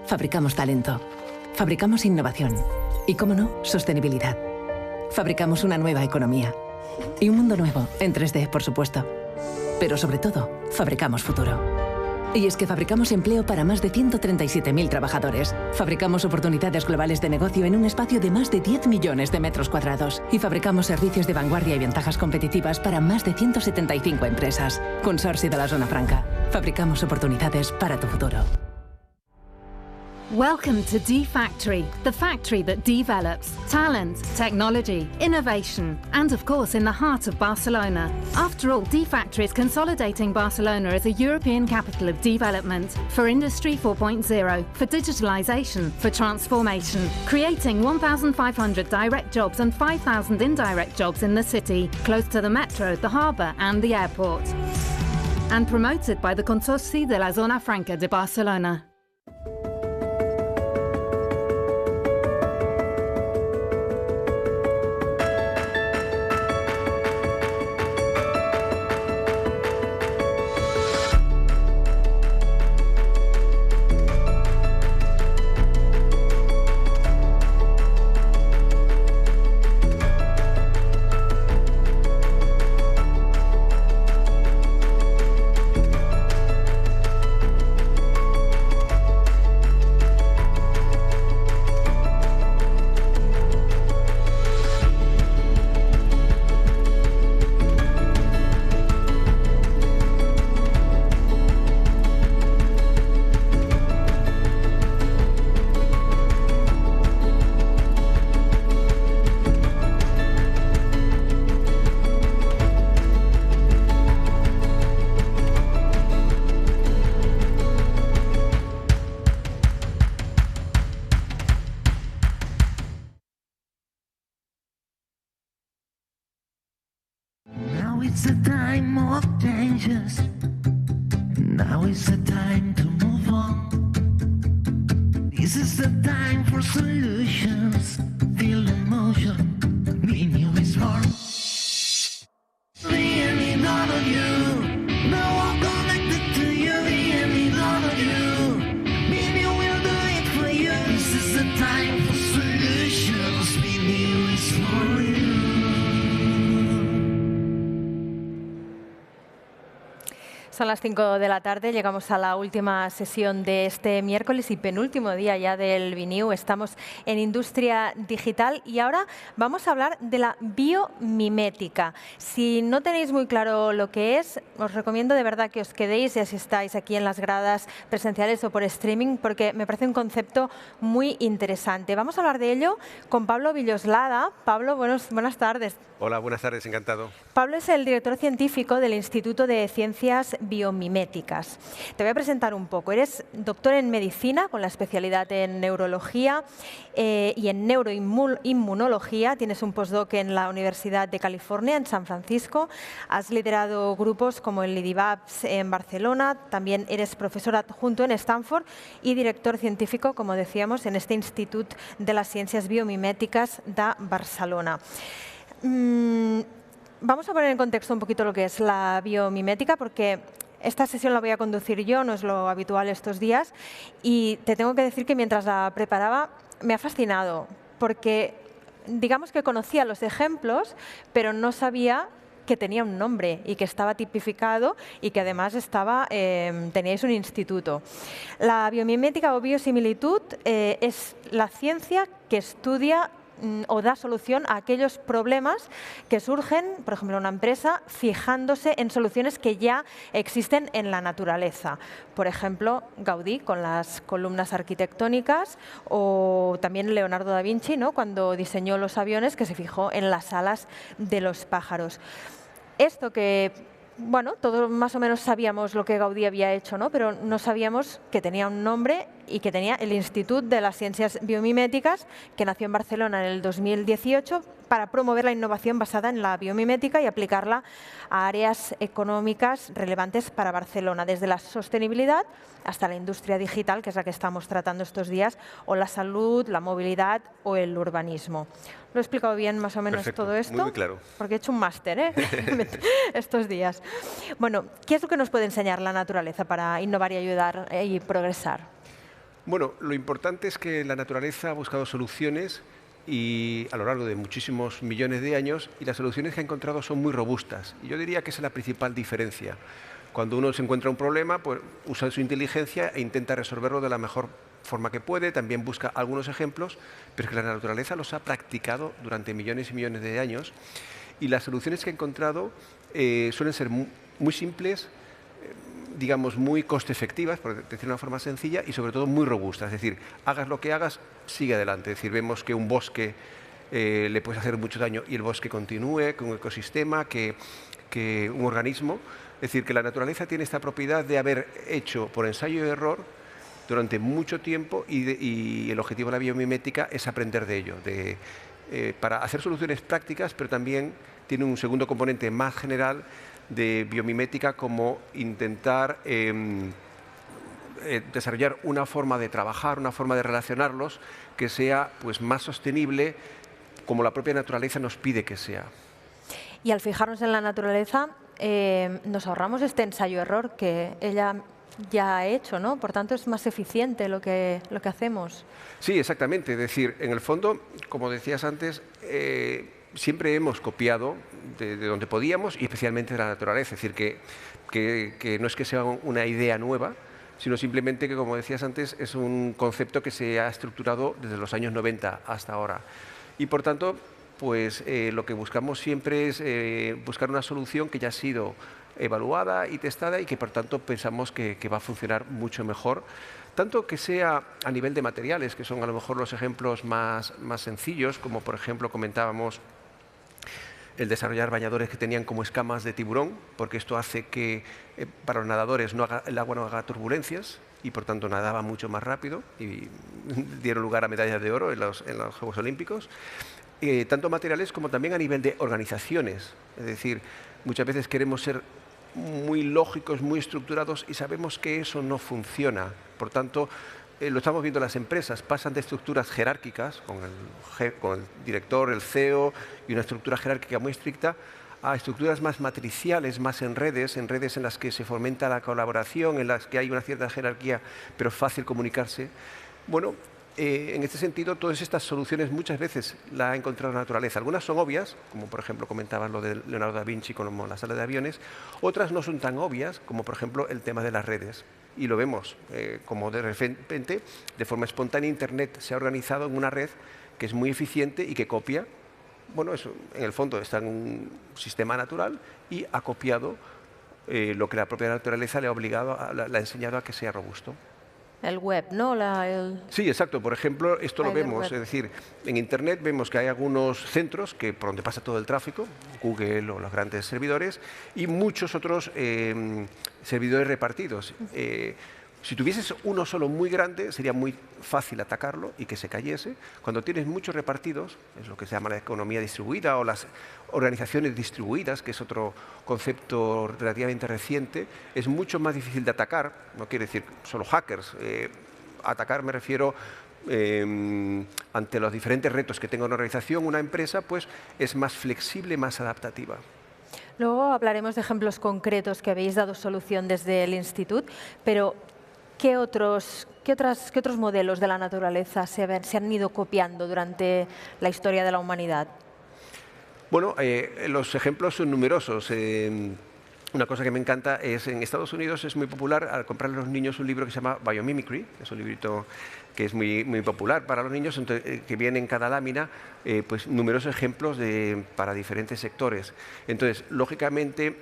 Fabricamos talento. Fabricamos innovación. Y, cómo no, sostenibilidad. Fabricamos una nueva economía. Y un mundo nuevo, en 3D, por supuesto. Pero sobre todo, fabricamos futuro. Y es que fabricamos empleo para más de 137.000 trabajadores. Fabricamos oportunidades globales de negocio en un espacio de más de 10 millones de metros cuadrados. Y fabricamos servicios de vanguardia y ventajas competitivas para más de 175 empresas. Consorcio de la Zona Franca. Fabricamos oportunidades para tu futuro. Welcome to D-Factory, the factory that develops talent, technology, innovation, and of course in the heart of Barcelona. After all, D-Factory is consolidating Barcelona as a European capital of development for Industry 4.0, for digitalization, for transformation, creating 1,500 direct jobs and 5,000 indirect jobs in the city, close to the metro, the harbour and the airport. And promoted by the Consorci de la Zona Franca de Barcelona. Now it's the time of changes. Now is the time to move on. This is the time for solutions. Feel emotion. Be new is born. Really none of you. No one connected to you. Really none of you. Be new will do it for you. This is the time for solutions. Be new is for you. Son las 5 de la tarde, llegamos a la última sesión de este miércoles y penúltimo día ya del BNIU. Estamos en Industria Digital y ahora vamos a hablar de la biomimética. Si no tenéis muy claro lo que es, os recomiendo de verdad que os quedéis y asistáis aquí en las gradas presenciales o por streaming porque me parece un concepto muy interesante. Vamos a hablar de ello con Pablo Villoslada. Pablo, buenas tardes. Hola, buenas tardes, encantado. Pablo es el director científico del Instituto de Ciencias Biomiméticas. Te voy a presentar un poco. Eres doctor en medicina con la especialidad en neurología y en neuroinmunología. Tienes un postdoc en la Universidad de California, en San Francisco. Has liderado grupos como el IDIVAPS en Barcelona. También eres profesor adjunto en Stanford y director científico, como decíamos, en este Institut de las Ciencias Biomiméticas de Barcelona. Vamos a poner en contexto un poquito lo que es la biomimética, porque esta sesión la voy a conducir yo, no es lo habitual estos días, y te tengo que decir que mientras la preparaba me ha fascinado, porque digamos que conocía los ejemplos, pero no sabía que tenía un nombre y que estaba tipificado y que además teníais un instituto. La biomimética o biosimilitud es la ciencia que estudia o da solución a aquellos problemas que surgen, por ejemplo, en una empresa, fijándose en soluciones que ya existen en la naturaleza. Por ejemplo, Gaudí con las columnas arquitectónicas o también Leonardo da Vinci, ¿no?, cuando diseñó los aviones, que se fijó en las alas de los pájaros. Esto que, bueno, todos más o menos sabíamos lo que Gaudí había hecho, ¿no?, pero no sabíamos que tenía un nombre y que tenía el Institut de las Ciencias Biomiméticas, que nació en Barcelona en el 2018 para promover la innovación basada en la biomimética y aplicarla a áreas económicas relevantes para Barcelona, desde la sostenibilidad hasta la industria digital, que es la que estamos tratando estos días, o la salud, la movilidad o el urbanismo. ¿Lo he explicado bien más o menos? Perfecto, todo esto? Muy claro. Porque he hecho un máster estos días. Bueno, ¿qué es lo que nos puede enseñar la naturaleza para innovar y ayudar y progresar? Bueno, lo importante es que la naturaleza ha buscado soluciones y a lo largo de muchísimos millones de años, y las soluciones que ha encontrado son muy robustas. Y yo diría que esa es la principal diferencia. Cuando uno se encuentra un problema, pues usa su inteligencia e intenta resolverlo de la mejor forma que puede, también busca algunos ejemplos, pero es que la naturaleza los ha practicado durante millones y millones de años, y las soluciones que ha encontrado suelen ser muy simples, digamos, muy coste efectivas, por decirlo de una forma sencilla, y sobre todo muy robustas. Es decir, hagas lo que hagas, sigue adelante. Es decir, vemos que un bosque le puede hacer mucho daño y el bosque continúe, que un ecosistema, que un organismo. Es decir, que la naturaleza tiene esta propiedad de haber hecho por ensayo y error durante mucho tiempo, y el objetivo de la biomimética es aprender de ello, para hacer soluciones prácticas, pero también tiene un segundo componente más general de biomimética, como intentar desarrollar una forma de trabajar, una forma de relacionarlos que sea pues más sostenible, como la propia naturaleza nos pide que sea. Y al fijarnos en la naturaleza, nos ahorramos este ensayo-error que ella ya ha hecho, ¿no? Por tanto, es más eficiente lo que hacemos. Sí, exactamente. Es decir, en el fondo, como decías antes, siempre hemos copiado de donde podíamos, y especialmente de la naturaleza. Es decir, que no es que sea una idea nueva, sino simplemente que, como decías antes, es un concepto que se ha estructurado desde los años 90 hasta ahora. Y por tanto, pues lo que buscamos siempre es buscar una solución que ya ha sido evaluada y testada, y que por tanto pensamos que va a funcionar mucho mejor, tanto que sea a nivel de materiales, que son a lo mejor los ejemplos más sencillos, como por ejemplo comentábamos el desarrollar bañadores que tenían como escamas de tiburón, porque esto hace que para los nadadores el agua no haga turbulencias, y por tanto nadaba mucho más rápido, y dieron lugar a medallas de oro en los Juegos Olímpicos. Tanto materiales como también a nivel de organizaciones. Es decir, muchas veces queremos ser muy lógicos, muy estructurados, y sabemos que eso no funciona. Por tanto, lo estamos viendo en las empresas, pasan de estructuras jerárquicas, con el director, el CEO, y una estructura jerárquica muy estricta, a estructuras más matriciales, más en redes en las que se fomenta la colaboración, en las que hay una cierta jerarquía, pero fácil comunicarse. Bueno, en este sentido, todas estas soluciones muchas veces las ha encontrado la naturaleza. Algunas son obvias, como por ejemplo comentaban lo de Leonardo da Vinci con la sala de aviones. Otras no son tan obvias, como por ejemplo el tema de las redes. Y lo vemos, como de repente, de forma espontánea, Internet se ha organizado en una red que es muy eficiente y que copia. Bueno, eso en el fondo está en un sistema natural y ha copiado lo que la propia naturaleza le ha obligado, le ha enseñado a que sea robusto. El web, ¿no? Sí, exacto. Por ejemplo, esto lo vemos, web. es decir, en Internet vemos que hay algunos centros por donde pasa todo el tráfico, Google o los grandes servidores, y muchos otros servidores repartidos. Si tuvieses uno solo muy grande, sería muy fácil atacarlo y que se cayese. Cuando tienes muchos repartidos, es lo que se llama la economía distribuida o las organizaciones distribuidas, que es otro concepto relativamente reciente, es mucho más difícil de atacar. No quiere decir solo hackers. Atacar me refiero ante los diferentes retos que tenga una organización, una empresa, pues es más flexible, más adaptativa. Luego hablaremos de ejemplos concretos que habéis dado solución desde el Instituto, pero ¿qué otros modelos de la naturaleza se han ido copiando durante la historia de la humanidad? Bueno, los ejemplos son numerosos. Una cosa que me encanta es, en Estados Unidos es muy popular al comprarle a los niños un libro que se llama Biomimicry, es un librito que es muy popular para los niños, que viene en cada lámina pues numerosos ejemplos para diferentes sectores. Entonces, lógicamente,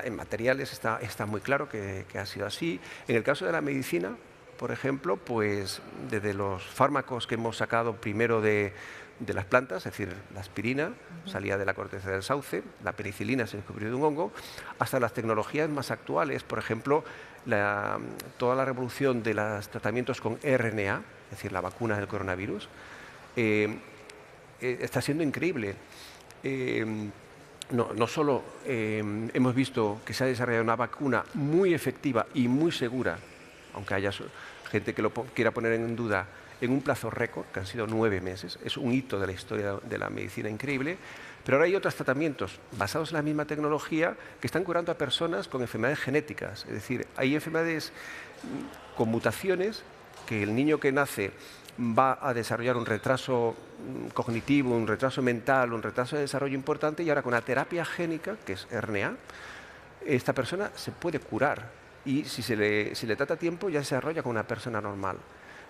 en materiales está muy claro que ha sido así. En el caso de la medicina, por ejemplo, pues desde los fármacos que hemos sacado primero de las plantas, es decir, la aspirina salía de la corteza del sauce, la penicilina se descubrió de un hongo, hasta las tecnologías más actuales, por ejemplo, toda la revolución de los tratamientos con RNA, es decir, la vacuna del coronavirus, está siendo increíble. No solo hemos visto que se ha desarrollado una vacuna muy efectiva y muy segura, aunque haya gente que lo quiera poner en duda, en un plazo récord, que han sido 9 meses. Es un hito de la historia de la medicina increíble. Pero ahora hay otros tratamientos basados en la misma tecnología que están curando a personas con enfermedades genéticas. Es decir, hay enfermedades con mutaciones que el niño que nace va a desarrollar un retraso cognitivo, un retraso mental, un retraso de desarrollo importante, y ahora con la terapia génica, que es RNA, esta persona se puede curar y si le trata a tiempo ya se desarrolla como una persona normal.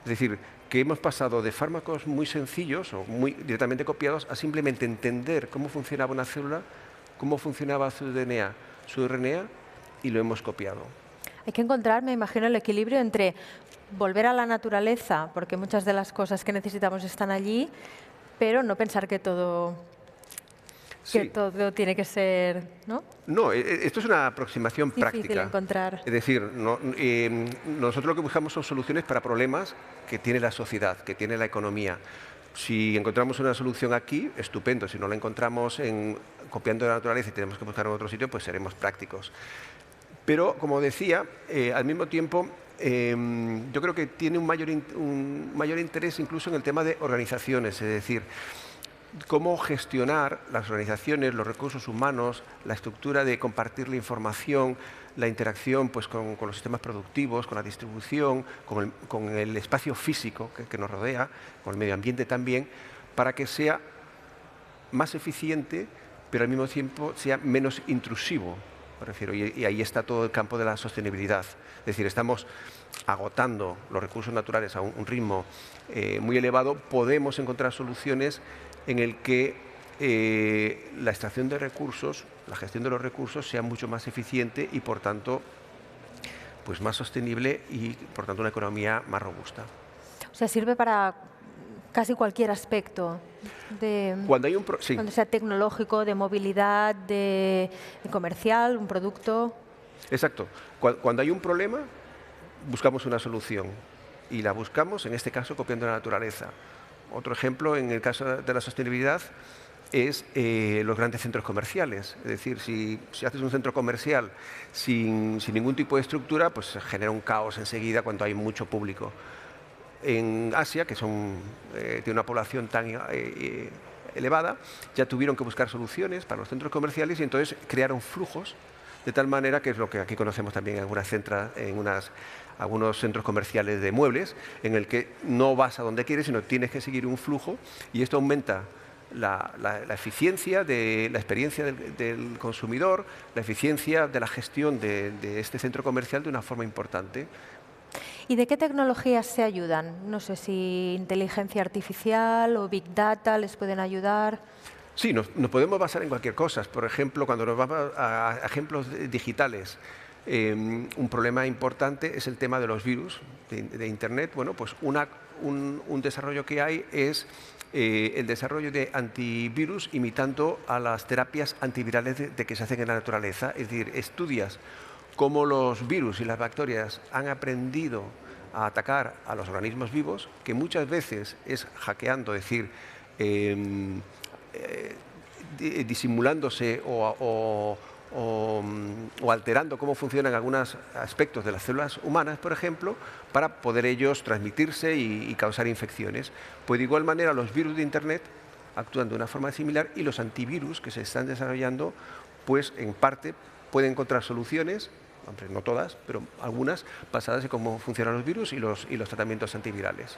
Es decir, que hemos pasado de fármacos muy sencillos o muy directamente copiados a simplemente entender cómo funcionaba una célula, cómo funcionaba su DNA, su RNA, y lo hemos copiado. Hay que encontrar, me imagino, el equilibrio entre volver a la naturaleza, porque muchas de las cosas que necesitamos están allí, pero no pensar que todo tiene que ser, ¿no? No, esto es una aproximación Difícil práctica. encontrar. Es decir, nosotros lo que buscamos son soluciones para problemas que tiene la sociedad, que tiene la economía. Si encontramos una solución aquí, estupendo. Si no la encontramos copiando de la naturaleza y tenemos que buscar en otro sitio, pues seremos prácticos. Pero, como decía, al mismo tiempo, yo creo que tiene un mayor interés incluso en el tema de organizaciones, es decir, cómo gestionar las organizaciones, los recursos humanos, la estructura de compartir la información, la interacción pues, con los sistemas productivos, con la distribución, con el espacio físico que nos rodea, con el medio ambiente también, para que sea más eficiente, pero al mismo tiempo sea menos intrusivo. Me refiero, y ahí está todo el campo de la sostenibilidad. Es decir, estamos agotando los recursos naturales a un ritmo muy elevado. Podemos encontrar soluciones en el que la extracción de recursos, la gestión de los recursos sea mucho más eficiente y, por tanto, pues más sostenible y, por tanto, una economía más robusta. O sea, sirve para casi cualquier aspecto, Cuando sea tecnológico, de movilidad, de comercial, un producto. Exacto. Cuando hay un problema, buscamos una solución y la buscamos, en este caso, copiando la naturaleza. Otro ejemplo, en el caso de la sostenibilidad, es los grandes centros comerciales. Es decir, si haces un centro comercial sin ningún tipo de estructura, pues se genera un caos enseguida cuando hay mucho público. En Asia, que tiene una población tan elevada, ya tuvieron que buscar soluciones para los centros comerciales y entonces crearon flujos, de tal manera que es lo que aquí conocemos también en algunos centros comerciales de muebles, en el que no vas a donde quieres, sino tienes que seguir un flujo, y esto aumenta la eficiencia de la experiencia del consumidor, la eficiencia de la gestión de este centro comercial de una forma importante. ¿Y de qué tecnologías se ayudan? No sé si inteligencia artificial o Big Data les pueden ayudar. Sí, nos podemos basar en cualquier cosa. Por ejemplo, cuando nos vamos a ejemplos digitales, un problema importante es el tema de los virus de Internet. Bueno, pues un desarrollo que hay es el desarrollo de antivirus imitando a las terapias antivirales de que se hacen en la naturaleza. Es decir, estudias cómo los virus y las bacterias han aprendido a atacar a los organismos vivos, que muchas veces es hackeando, es decir, disimulándose o alterando cómo funcionan algunos aspectos de las células humanas, por ejemplo, para poder ellos transmitirse y causar infecciones. Pues de igual manera los virus de Internet actúan de una forma similar, y los antivirus que se están desarrollando, pues en parte pueden encontrar soluciones, hombre, no todas, pero algunas, basadas en cómo funcionan los virus y los tratamientos antivirales.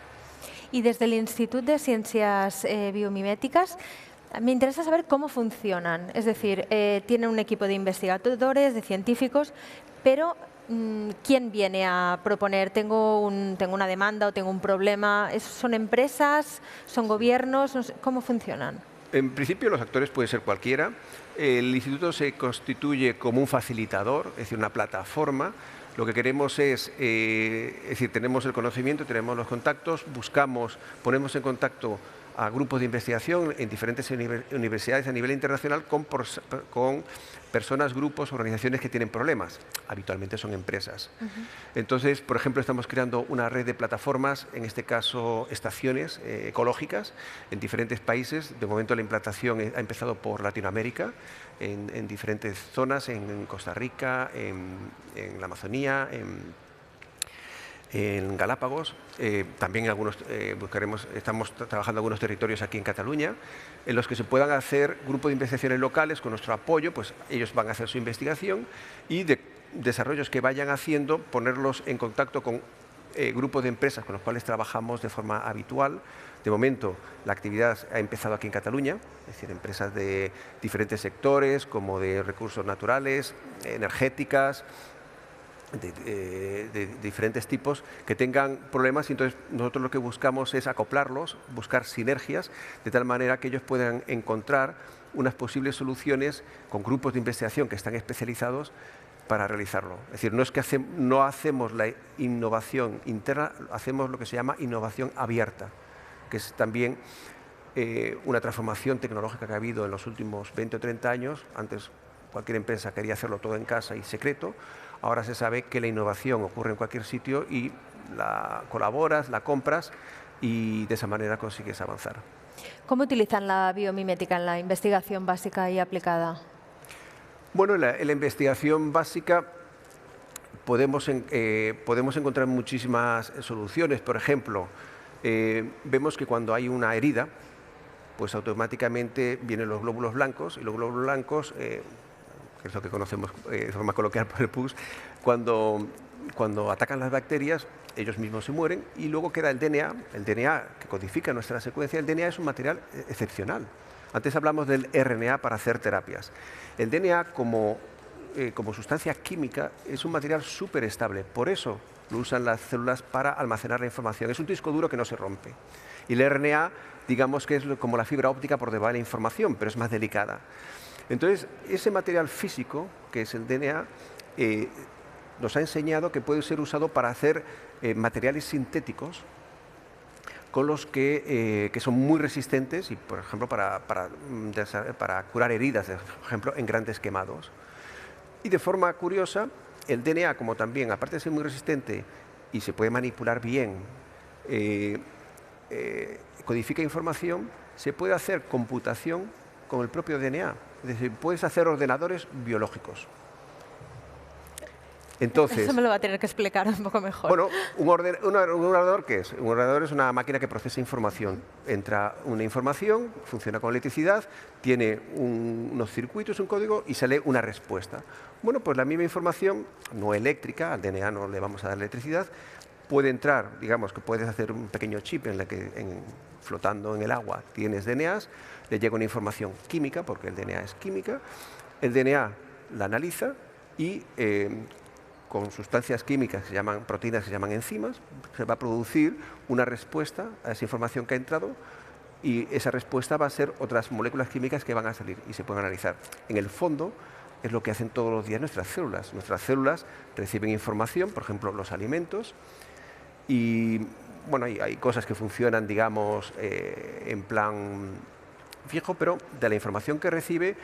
Y desde el Instituto de Ciencias Biomiméticas, me interesa saber cómo funcionan. Es decir, tienen un equipo de investigadores, de científicos, pero ¿quién viene a proponer? Tengo una demanda o tengo un problema. ¿Son empresas? ¿Son gobiernos? No sé, ¿cómo funcionan? En principio, los actores pueden ser cualquiera. El instituto se constituye como un facilitador, es decir, una plataforma. Lo que queremos es decir, tenemos el conocimiento, tenemos los contactos, ponemos en contacto a grupos de investigación en diferentes universidades a nivel internacional con personas, grupos, organizaciones que tienen problemas. Habitualmente son empresas. Entonces, por ejemplo, estamos creando una red de plataformas, en este caso estaciones ecológicas en diferentes países. De momento la implantación ha empezado por Latinoamérica, en diferentes zonas, en Costa Rica, en la Amazonía, en Galápagos, también estamos trabajando en algunos territorios aquí en Cataluña, en los que se puedan hacer grupos de investigaciones locales con nuestro apoyo. Pues ellos van a hacer su investigación y de desarrollos que vayan haciendo, ponerlos en contacto con grupos de empresas con los cuales trabajamos de forma habitual. De momento, la actividad ha empezado aquí en Cataluña, es decir, empresas de diferentes sectores, como de recursos naturales, energéticas, de diferentes tipos, que tengan problemas, y entonces nosotros lo que buscamos es acoplarlos, buscar sinergias, de tal manera que ellos puedan encontrar unas posibles soluciones con grupos de investigación que están especializados para realizarlo. Es decir, no es que no hacemos la innovación interna, hacemos lo que se llama innovación abierta, que es también una transformación tecnológica que ha habido en los últimos 20 o 30 años. Antes cualquier empresa quería hacerlo todo en casa y secreto. Ahora se sabe que la innovación ocurre en cualquier sitio y la colaboras, la compras y de esa manera consigues avanzar. ¿Cómo utilizan la biomimética en la investigación básica y aplicada? Bueno, en la investigación básica podemos encontrar muchísimas soluciones. Por ejemplo, vemos que cuando hay una herida, pues automáticamente vienen los glóbulos blancos, y los glóbulos blancos, que es lo que conocemos de forma coloquial por el pus, cuando atacan las bacterias, ellos mismos se mueren, y luego queda el DNA que codifica nuestra secuencia. El DNA es un material excepcional. Antes hablamos del RNA para hacer terapias. El DNA como sustancia química es un material súper estable, por eso lo usan las células para almacenar la información. Es un disco duro que no se rompe. Y el RNA, digamos que es como la fibra óptica por debajo de la información, pero es más delicada. Entonces, ese material físico, que es el DNA, nos ha enseñado que puede ser usado para hacer materiales sintéticos con los que son muy resistentes, y por ejemplo para curar heridas, por ejemplo en grandes quemados. Y de forma curiosa, el DNA, como también, aparte de ser muy resistente y se puede manipular bien, codifica información, se puede hacer computación con el propio DNA. Es decir, puedes hacer ordenadores biológicos. Entonces, eso me lo va a tener que explicar un poco mejor. Bueno, un ordenador, ¿qué es? Un ordenador es una máquina que procesa información. Entra una información, funciona con electricidad, tiene unos circuitos, un código, y sale una respuesta. Bueno, pues la misma información, no eléctrica, al DNA no le vamos a dar electricidad, puede entrar, digamos que puedes hacer un pequeño chip en el que flotando en el agua tienes DNAs, le llega una información química, porque el DNA es química, el DNA la analiza y con sustancias químicas que se llaman proteínas, que se llaman enzimas, se va a producir una respuesta a esa información que ha entrado, y esa respuesta va a ser otras moléculas químicas que van a salir y se pueden analizar. En el fondo es lo que hacen todos los días nuestras células. Nuestras células reciben información, por ejemplo, los alimentos, y bueno, hay cosas que funcionan, digamos, en plan fijo, pero de la información que recibe,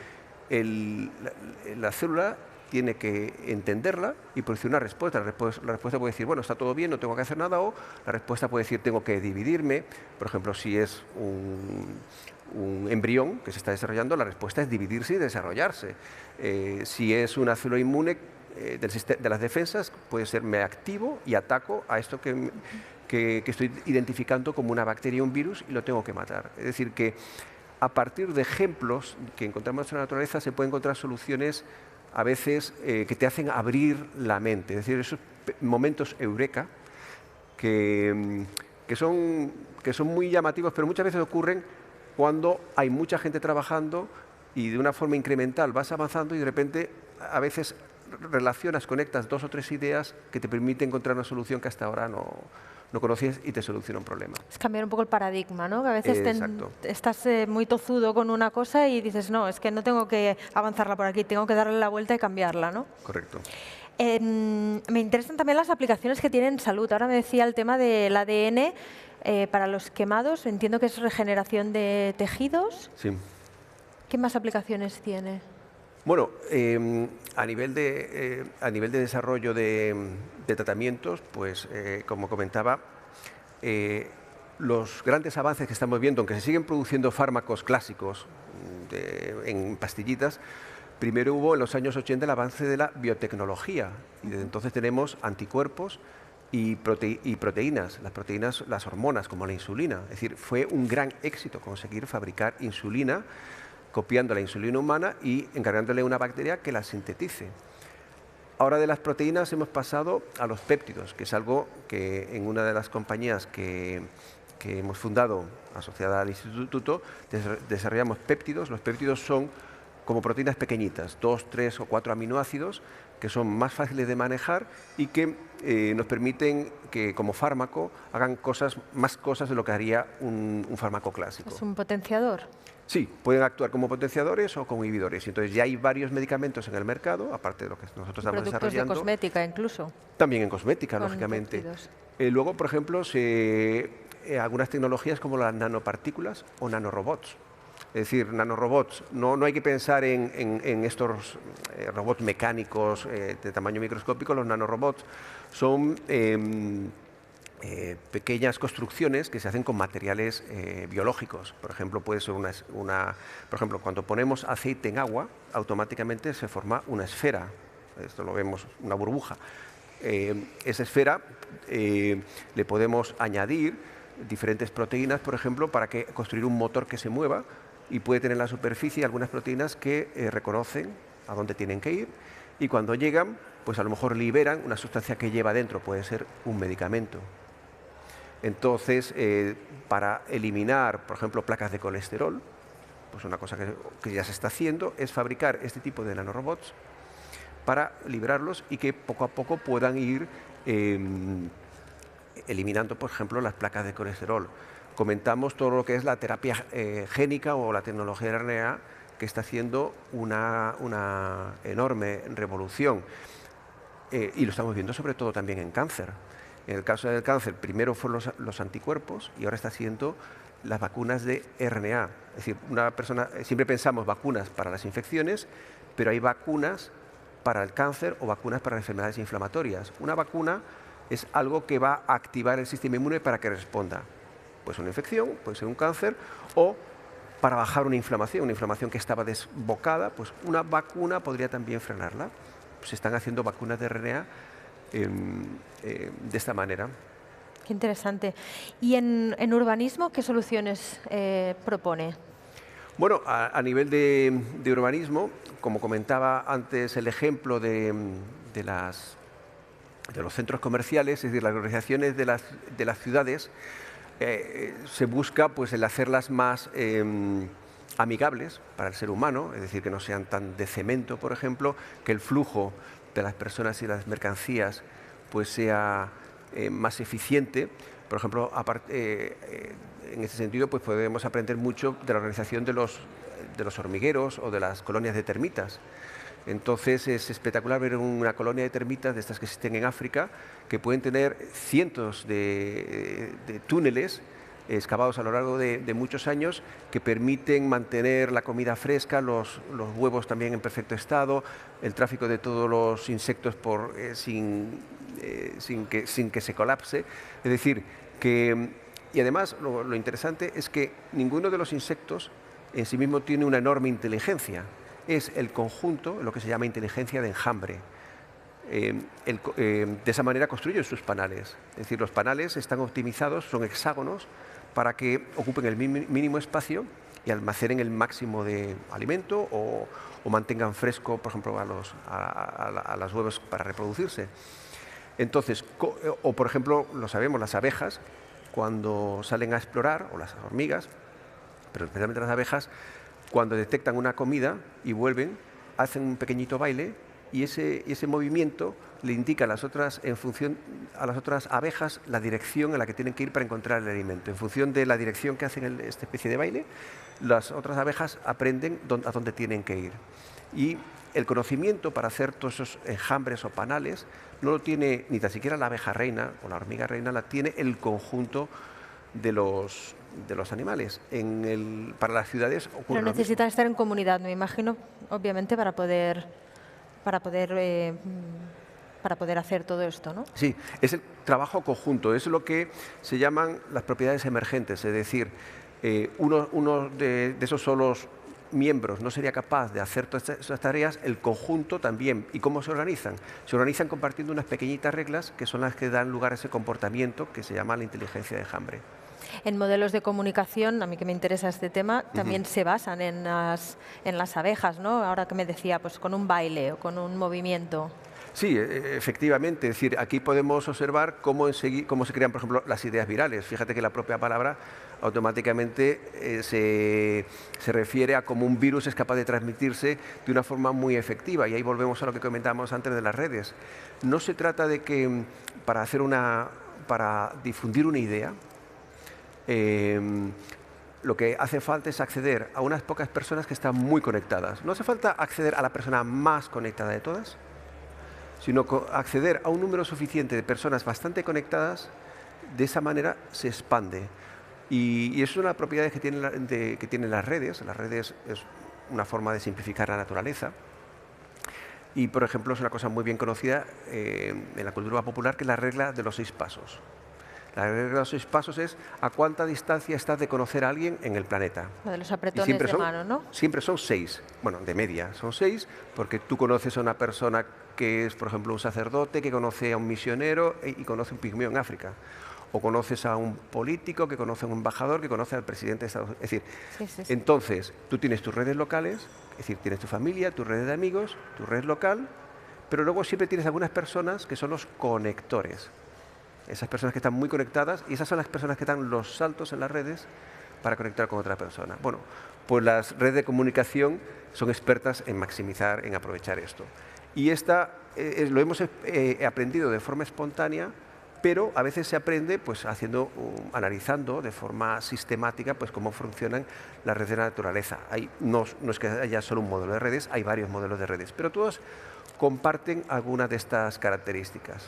la célula tiene que entenderla y producir una respuesta. La respuesta puede decir, bueno, está todo bien, no tengo que hacer nada, o la respuesta puede decir, tengo que dividirme. Por ejemplo, si es un embrión que se está desarrollando, la respuesta es dividirse y desarrollarse. Si es una célula inmune de las defensas, puede ser, me activo y ataco a esto que estoy identificando como una bacteria o un virus, y lo tengo que matar. Es decir, que a partir de ejemplos que encontramos en la naturaleza se pueden encontrar soluciones a veces que te hacen abrir la mente. Es decir, esos momentos eureka que son muy llamativos, pero muchas veces ocurren cuando hay mucha gente trabajando y de una forma incremental vas avanzando, y de repente a veces relacionas, conectas 2 o 3 ideas que te permiten encontrar una solución que hasta ahora no conocías y te soluciona un problema. Es cambiar un poco el paradigma, ¿no? Que a veces estás muy tozudo con una cosa y dices, no, es que no tengo que avanzarla por aquí, tengo que darle la vuelta y cambiarla, ¿no? Correcto. Me interesan también las aplicaciones que tienen en salud. Ahora me decía el tema del ADN para los quemados. Entiendo que es regeneración de tejidos. Sí. ¿Qué más aplicaciones tiene? Bueno, a nivel de desarrollo de tratamientos, pues como comentaba, los grandes avances que estamos viendo, aunque se siguen produciendo fármacos clásicos en pastillitas, primero hubo en los años 80 el avance de la biotecnología, y desde entonces tenemos anticuerpos y proteínas, las hormonas como la insulina. Es decir, fue un gran éxito conseguir fabricar insulina copiando la insulina humana y encargándole a una bacteria que la sintetice. Ahora de las proteínas hemos pasado a los péptidos, que es algo que en una de las compañías que hemos fundado, asociada al instituto, desarrollamos péptidos. Los péptidos son como proteínas pequeñitas, 2, 3 o 4 aminoácidos, que son más fáciles de manejar y que nos permiten que como fármaco hagan más cosas de lo que haría un fármaco clásico. ¿Es un potenciador? Sí, pueden actuar como potenciadores o como inhibidores. Entonces ya hay varios medicamentos en el mercado, aparte de lo que nosotros estamos Productos desarrollando. de cosmética incluso. También en cosmética, Con lógicamente. péptidos. Luego, por ejemplo, algunas tecnologías como las nanopartículas o nanorobots. Es decir, nanorobots, no hay que pensar en estos robots mecánicos de tamaño microscópico. Los nanorobots son pequeñas construcciones que se hacen con materiales biológicos. Por ejemplo, puede ser por ejemplo, cuando ponemos aceite en agua, automáticamente se forma una esfera. Esto lo vemos, una burbuja. Esa esfera le podemos añadir diferentes proteínas, por ejemplo, para construir un motor que se mueva, y puede tener en la superficie algunas proteínas que reconocen a dónde tienen que ir, y cuando llegan, pues a lo mejor liberan una sustancia que lleva dentro, puede ser un medicamento. Entonces, para eliminar, por ejemplo, placas de colesterol, pues una cosa que ya se está haciendo es fabricar este tipo de nanorobots para liberarlos y que poco a poco puedan ir eliminando, por ejemplo, las placas de colesterol. Comentamos todo lo que es la terapia génica o la tecnología de RNA, que está haciendo una enorme revolución. Y lo estamos viendo sobre todo también en cáncer. En el caso del cáncer, primero fueron los anticuerpos y ahora está siendo las vacunas de RNA. Es decir, siempre pensamos vacunas para las infecciones, pero hay vacunas para el cáncer o vacunas para enfermedades inflamatorias. Una vacuna es algo que va a activar el sistema inmune para que responda. Puede ser una infección, puede ser un cáncer, o para bajar una inflamación que estaba desbocada, pues una vacuna podría también frenarla. Se están haciendo vacunas de RNA de esta manera. Qué interesante. ¿Y en urbanismo qué soluciones propone? Bueno, a nivel de urbanismo, como comentaba antes el ejemplo de los centros comerciales, es decir, las organizaciones de las ciudades, se busca pues el hacerlas más amigables para el ser humano, es decir, que no sean tan de cemento, por ejemplo, que el flujo de las personas y las mercancías pues sea más eficiente. Por ejemplo, en ese sentido pues podemos aprender mucho de la organización de los hormigueros o de las colonias de termitas. Entonces es espectacular ver una colonia de termitas de estas que existen en África, que pueden tener cientos de túneles excavados a lo largo de muchos años, que permiten mantener la comida fresca, los huevos también en perfecto estado, el tráfico de todos los insectos sin que se colapse. Es decir, y además lo interesante es que ninguno de los insectos en sí mismo tiene una enorme inteligencia. Es el conjunto, lo que se llama inteligencia de enjambre. De esa manera construyen sus panales. Es decir, los panales están optimizados, son hexágonos, para que ocupen el mínimo espacio y almacenen el máximo de alimento o mantengan fresco, por ejemplo, a los huevos para reproducirse. Entonces, o por ejemplo, lo sabemos, las abejas, cuando salen a explorar, o las hormigas, pero especialmente las abejas, cuando detectan una comida y vuelven, hacen un pequeñito baile y ese movimiento le indica a las otras abejas la dirección en la que tienen que ir para encontrar el alimento. En función de la dirección que hacen esta especie de baile, las otras abejas aprenden a dónde tienen que ir. Y el conocimiento para hacer todos esos enjambres o panales no lo tiene ni tan siquiera la abeja reina o la hormiga reina, la tiene el conjunto de los animales. Para las ciudades ocurre. Pero necesitan estar en comunidad, me imagino, obviamente, para poder hacer todo esto, ¿no? Sí, es el trabajo conjunto, es lo que se llaman las propiedades emergentes, es decir, uno de esos solos miembros no sería capaz de hacer todas esas tareas, el conjunto también. ¿Y cómo se organizan? Se organizan compartiendo unas pequeñas reglas que son las que dan lugar a ese comportamiento que se llama la inteligencia de enjambre. En modelos de comunicación, a mí que me interesa este tema, también se basan en las abejas, ¿no? Ahora que me decía, pues con un baile o con un movimiento. Sí, efectivamente. Es decir, aquí podemos observar cómo se crean, por ejemplo, las ideas virales. Fíjate que la propia palabra automáticamente se refiere a cómo un virus es capaz de transmitirse de una forma muy efectiva. Y ahí volvemos a lo que comentábamos antes de las redes. No se trata de que para difundir una idea, lo que hace falta es acceder a unas pocas personas que están muy conectadas. No hace falta acceder a la persona más conectada de todas, sino acceder a un número suficiente de personas bastante conectadas. De esa manera se expande. Y eso es una propiedad que tienen las redes. Las redes es una forma de simplificar la naturaleza. Y, por ejemplo, es una cosa muy bien conocida en la cultura popular, que es la regla de los 6 pasos. La regla de los 6 pasos es a cuánta distancia estás de conocer a alguien en el planeta. Lo de los apretones de mano, ¿no? Siempre son 6. Bueno, de media son 6, porque tú conoces a una persona que es, por ejemplo, un sacerdote, que conoce a un misionero y conoce a un pigmeo en África. O conoces a un político, que conoce a un embajador, que conoce al presidente de Estados Unidos. Es decir, Sí. entonces tú tienes tus redes locales, es decir, tienes tu familia, tu red de amigos, tu red local, pero luego siempre tienes algunas personas que son los conectores. Esas personas que están muy conectadas, y esas son las personas que dan los saltos en las redes para conectar con otra persona. Bueno, pues las redes de comunicación son expertas en maximizar, en aprovechar esto. Y lo hemos aprendido de forma espontánea, pero a veces se aprende pues analizando de forma sistemática pues cómo funcionan las redes de la naturaleza. No es que haya solo un modelo de redes, hay varios modelos de redes, pero todos comparten algunas de estas características.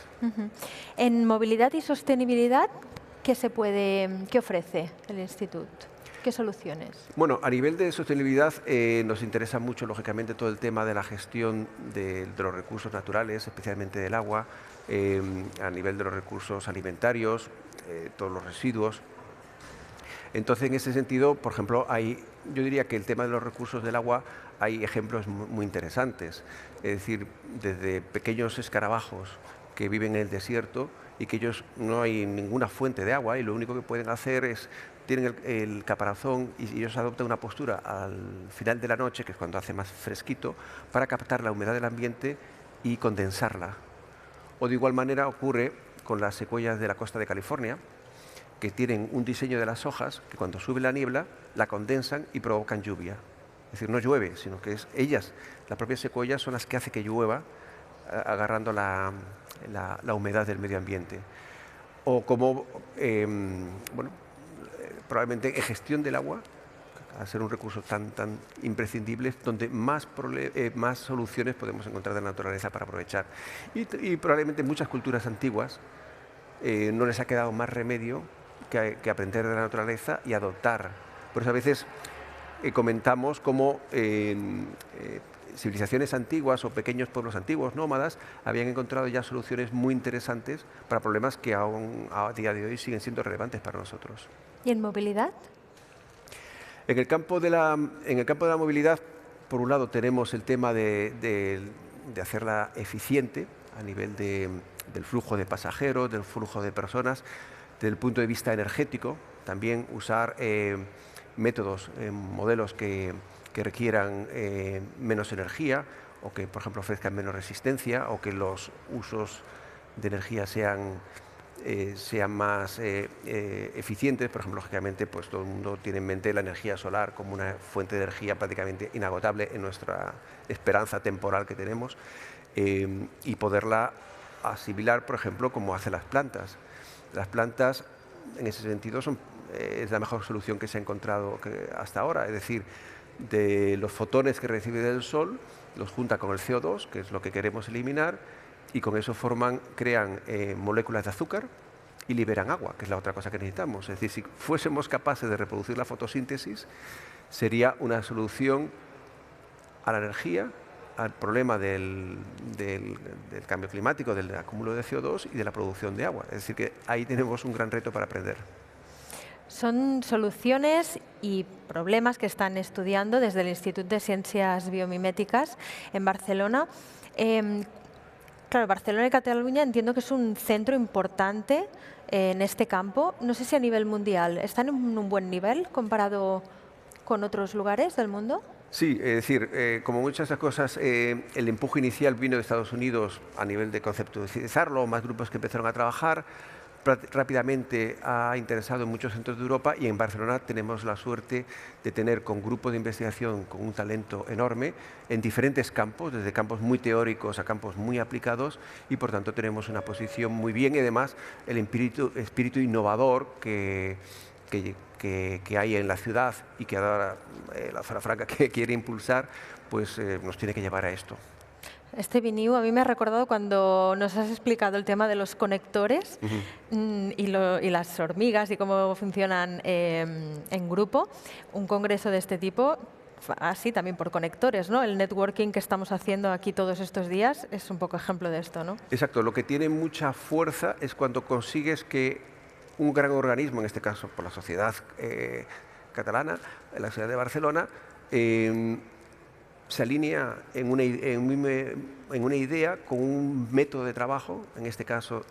En movilidad y sostenibilidad, ¿qué ofrece el Instituto? ¿Qué soluciones? Bueno, a nivel de sostenibilidad nos interesa mucho, lógicamente, todo el tema de la gestión de los recursos naturales, especialmente del agua, a nivel de los recursos alimentarios, todos los residuos. Entonces, en ese sentido, por ejemplo, yo diría que el tema de los recursos del agua, hay ejemplos muy interesantes. Es decir, desde pequeños escarabajos que viven en el desierto y que ellos no hay ninguna fuente de agua y lo único que pueden hacer es, tienen el caparazón y ellos adoptan una postura al final de la noche, que es cuando hace más fresquito, para captar la humedad del ambiente y condensarla. O de igual manera ocurre con las secuoyas de la costa de California, que tienen un diseño de las hojas que cuando sube la niebla la condensan y provocan lluvia. Es decir, no llueve, sino que las propias secuoyas son las que hacen que llueva, agarrando la humedad del medio ambiente. O como, probablemente en gestión del agua, al ser un recurso tan imprescindible, donde más soluciones podemos encontrar de la naturaleza para aprovechar. Y probablemente en muchas culturas antiguas no les ha quedado más remedio que aprender de la naturaleza y adoptar. Por eso a veces comentamos cómo civilizaciones antiguas o pequeños pueblos antiguos, nómadas, habían encontrado ya soluciones muy interesantes para problemas que aún a día de hoy siguen siendo relevantes para nosotros. ¿Y en movilidad? En el campo de la movilidad, por un lado tenemos el tema de hacerla eficiente a nivel del flujo de pasajeros, del flujo de personas, desde el punto de vista energético, también usar métodos, modelos que requieran menos energía o que, por ejemplo, ofrezcan menos resistencia o que los usos de energía sean más eficientes. Por ejemplo, lógicamente, pues todo el mundo tiene en mente la energía solar como una fuente de energía prácticamente inagotable en nuestra esperanza temporal que tenemos y poderla asimilar, por ejemplo, como hacen las plantas. Las plantas, en ese sentido, es la mejor solución que se ha encontrado hasta ahora. Es decir, de los fotones que recibe del sol, los junta con el CO2, que es lo que queremos eliminar, y con eso crean moléculas de azúcar y liberan agua, que es la otra cosa que necesitamos. Es decir, si fuésemos capaces de reproducir la fotosíntesis, sería una solución a la energía, al problema del cambio climático, del acúmulo de CO2 y de la producción de agua. Es decir, que ahí tenemos un gran reto para aprender. Son soluciones y problemas que están estudiando desde el Instituto de Ciencias Biomiméticas en Barcelona. Claro, Barcelona y Cataluña entiendo que es un centro importante en este campo. No sé si a nivel mundial están en un buen nivel comparado con otros lugares del mundo. Sí, es decir, como muchas de las cosas, el empuje inicial vino de Estados Unidos a nivel de conceptualizarlo, más grupos que empezaron a trabajar. Rápidamente ha interesado en muchos centros de Europa y en Barcelona tenemos la suerte de tener con grupos de investigación con un talento enorme en diferentes campos, desde campos muy teóricos a campos muy aplicados, y por tanto tenemos una posición muy bien, y además el espíritu innovador que hay en la ciudad y que ahora la Zona Franca que quiere impulsar, pues nos tiene que llevar a esto. Este Biniu a mí me ha recordado cuando nos has explicado el tema de los conectores y las hormigas y cómo funcionan en grupo. Un congreso de este tipo, así también por conectores, ¿no? El networking que estamos haciendo aquí todos estos días es un poco ejemplo de esto, ¿no? Exacto. Lo que tiene mucha fuerza es cuando consigues que un gran organismo, en este caso por la sociedad catalana, la ciudad de Barcelona, se alinea en una idea con un método de trabajo, en este caso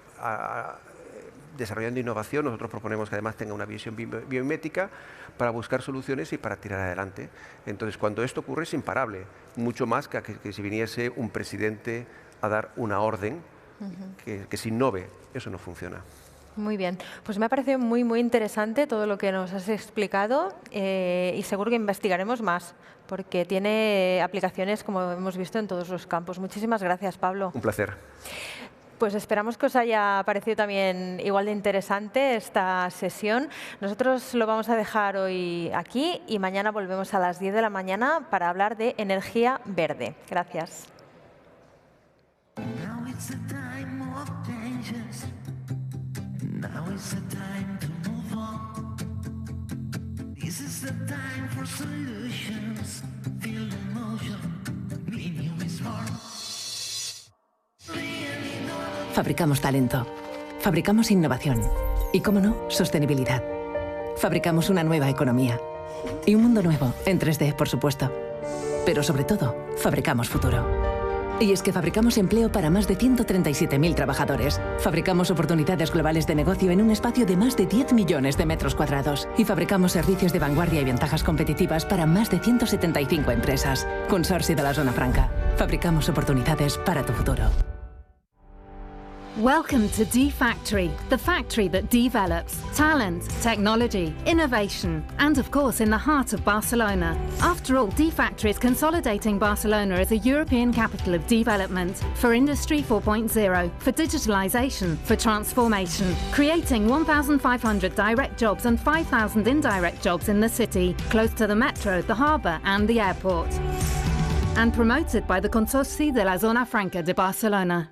desarrollando innovación. Nosotros proponemos que además tenga una visión biomimética para buscar soluciones y para tirar adelante. Entonces, cuando esto ocurre es imparable, mucho más que si viniese un presidente a dar una orden que se innove. Eso no funciona. Muy bien, pues me ha parecido muy, muy interesante todo lo que nos has explicado y seguro que investigaremos más, porque tiene aplicaciones, como hemos visto, en todos los campos. Muchísimas gracias, Pablo. Un placer. Pues esperamos que os haya parecido también igual de interesante esta sesión. Nosotros lo vamos a dejar hoy aquí y mañana volvemos a las 10 de la mañana para hablar de energía verde. Gracias. Now it's the time of changes. Now is the time to move on. This is the time for solutions. Feel the motion. Biniu is born. Fabricamos talento. Fabricamos innovación. Y, cómo no, sostenibilidad. Fabricamos una nueva economía. Y un mundo nuevo, en 3D, por supuesto. Pero sobre todo, fabricamos futuro. Y es que fabricamos empleo para más de 137.000 trabajadores. Fabricamos oportunidades globales de negocio en un espacio de más de 10 millones de metros cuadrados. Y fabricamos servicios de vanguardia y ventajas competitivas para más de 175 empresas. Consorcio de la Zona Franca. Fabricamos oportunidades para tu futuro. Welcome to D-Factory, the factory that develops talent, technology, innovation, and of course in the heart of Barcelona. After all, D-Factory is consolidating Barcelona as a European capital of development for Industry 4.0, for digitalization, for transformation, creating 1,500 direct jobs and 5,000 indirect jobs in the city, close to the metro, the harbour and the airport. And promoted by the Consorci de la Zona Franca de Barcelona.